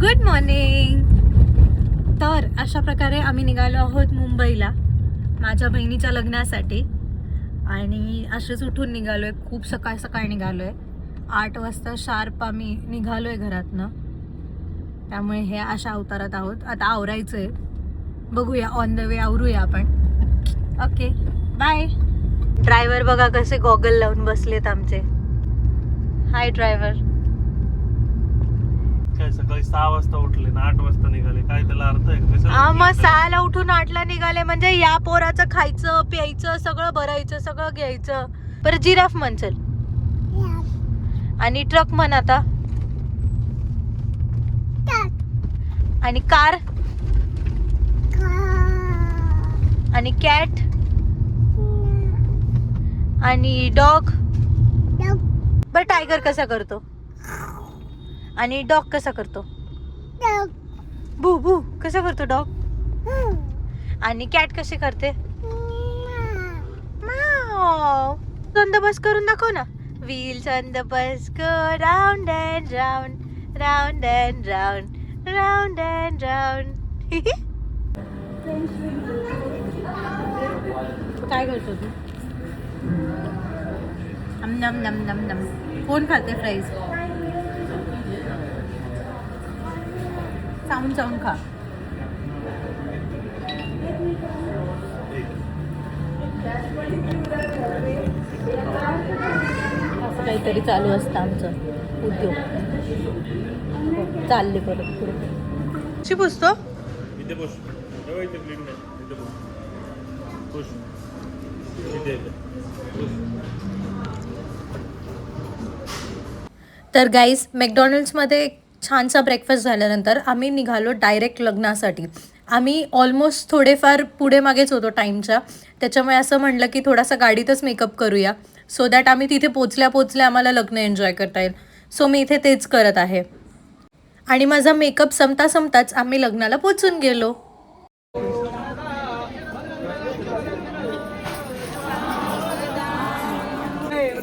Good morning. तर अशा प्रकारे आम्ही निघालो आहोत मुंबईला माझ्या बहिणीच्या लग्नासाठी. आणि असेच उठून निघालोय, खूप सकाळ सकाळ निघालोय. 8 वाजता शार्प आम्ही निघालोय घरातनं. त्यामुळे हे अशा अवतारात आहोत. आता आवरायचंय, बघूया ऑन द वे आवरूया आपण. Okay bye. ड्रायव्हर बघा कसे गॉगल लावून बसलेत आमचे. हाय ड्रायव्हर. काय सकाळी 6 वाजता उठले ना 8 वाजता निघाले, काय त्याला अर्थ आहे? मग 6ला उठून 8ला निघाले म्हणजे या पोराचं खायचं प्यायचं सगळं भरायचं, सगळं घ्यायचं. परत जिराफ म्हणचल आणि ट्रक म्हण आता, आणि कार आणि कॅट आणि डॉग. बर टायगर कसा करतो आणि डॉग कसा करतो? भू भू कसा करतो डॉग? आणि कॅट कशी करते? माव. ऑन द बस करून दाखव ना. Wheels on the bus go round and round, round and round, round and round. काय करतो तू? नम नम नम नम. कोण खाते फ्राईज? चावून चावून खा. असं काहीतरी चालू असतं आमचं उद्योग. चालले परत पुढे. कशी पुसतो? इथे बस. इथे ब्लीड नाही. इथे बस. पुश. इथे पुश. तर गाईज, मॅकडॉनल्ड्समध्ये एक छानसा ब्रेकफास्ट झाल्यानंतर आम्ही निघालो डायरेक्ट लग्नासाठी. आम्ही ऑलमोस्ट थोडेफार पुढे मागेच होतो टाईमच्या, त्याच्यामुळे असं म्हणलं की थोडासा गाडीतच मेकअप करूया, सो दॅट आम्ही तिथे पोचल्या आम्हाला लग्न एन्जॉय करता येईल. सो मी इथे तेच करत आहे. आणि माझा मेकअप संपताच आम्ही लग्नाला पोचून गेलो.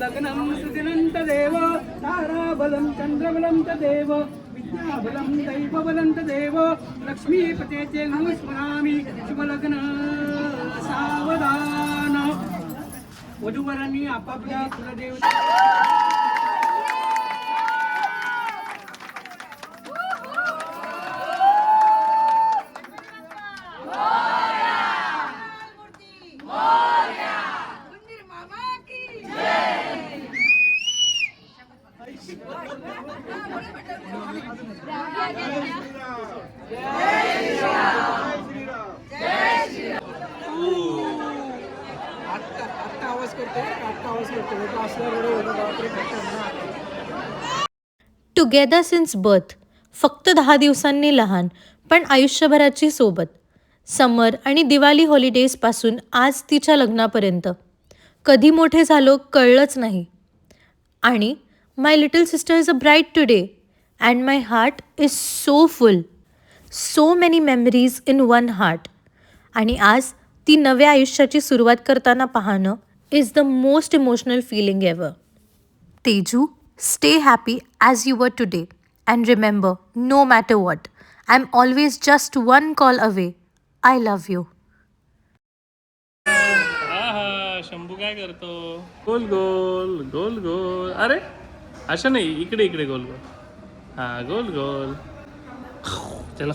लग्नं सुदिनं तदेव ताराबलं चंद्रबलं तदेव विद्याबलं दैवबलं तदेव लक्ष्मीपते चे नमस्मरामि शुभलग्न सावधान. वधूवरांनी आपापल्या कुलदेवता टुगेदर सिन्स बर्थ. फक्त 10 दिवसांनी लहान पण आयुष्यभराची सोबत. समर आणि दिवाळी हॉलिडेजपासून आज तिच्या लग्नापर्यंत. कधी मोठे झालो कळलंच नाही. आणि my little sister is a bright today and my heart is so full. So many memories in one heart. आणि आज ती नव्या आयुष्याची सुरुवात करताना पाहणं is the most emotional feeling ever. Teju, stay happy as you were today. And remember, no matter what, I'm always just one call away. I love you. आहा, शंभू काय करतो? गोल गोल गोल गोल. अरे असं नाही, इकडे इकडे गोल गोल. हा गोल गोल. चला.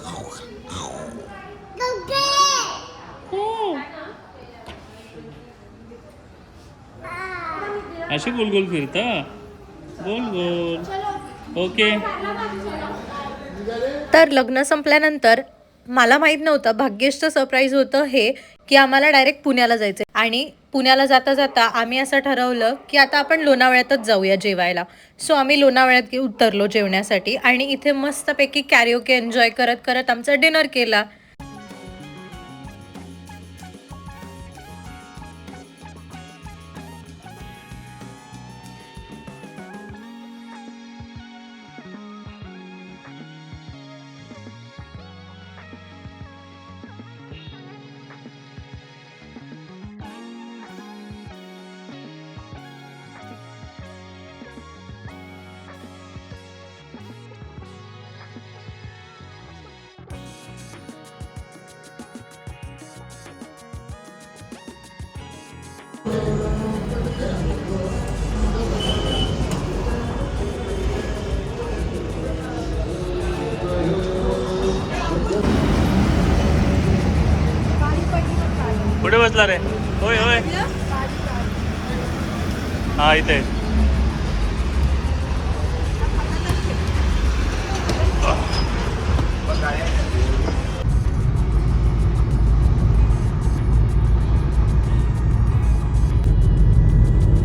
असे गोल गोल फिरता. गोल गोल. ओके. तर लग्न संपल्यानंतर मला माहीत नव्हतं, भाग्येशचं सरप्राईज होतं हे की आम्हाला डायरेक्ट पुण्याला जायचं. आणि पुण्याला जाता जाता आम्ही असं ठरवलं की आता आपण लोणावळ्यातच जाऊया जेवायला. सो आम्ही लोणावळ्यात उतरलो जेवण्यासाठी आणि इथे मस्तपैकी कॅरिओके एन्जॉय करत करत आमचा डिनर केला. कुठे बसला रे? होय होय. हा इथे.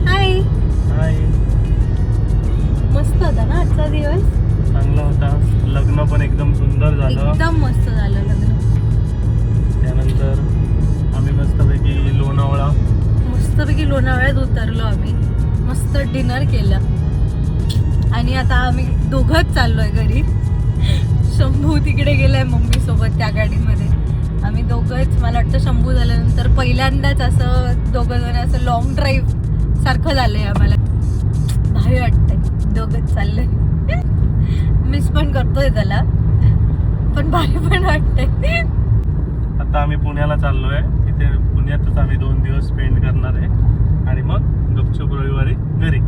हाय. हाय. मस्त होता ना आजचा दिवस. चांगला होता. लग्न पण एकदम सुंदर झालं. एकदम मस्त झालं लग्न. त्यानंतर आम्ही मस्तपैकी लोणावळ्यात उतरलो आम्ही. मस्त डिनर केलं आणि आता आम्ही दोघंच चाललोय घरी. शंभू तिकडे गेलाय मम्मी सोबत त्या गाडीमध्ये. आम्ही दोघंच. मला वाटतं शंभू झाल्यानंतर पहिल्यांदाच असं दोघं जण असं लॉंग ड्राईव्ह सारखं झालंय आम्हाला. भारी वाटतंय दोघंच चाललंय. मिस पण करतोय त्याला, पण भारी पण वाटतंय. आता आम्ही पुण्याला चाललोय. इथे पुण्यातच आम्ही 2 दिवस स्पेंड करणार आहे आणि मग गपचूप रविवारी घरी.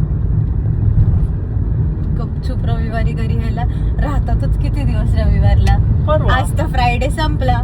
गपचूप रविवारी घरी यायला राहतातच किती दिवस रविवारला. परवा. आज तर फ्रायडे संपला.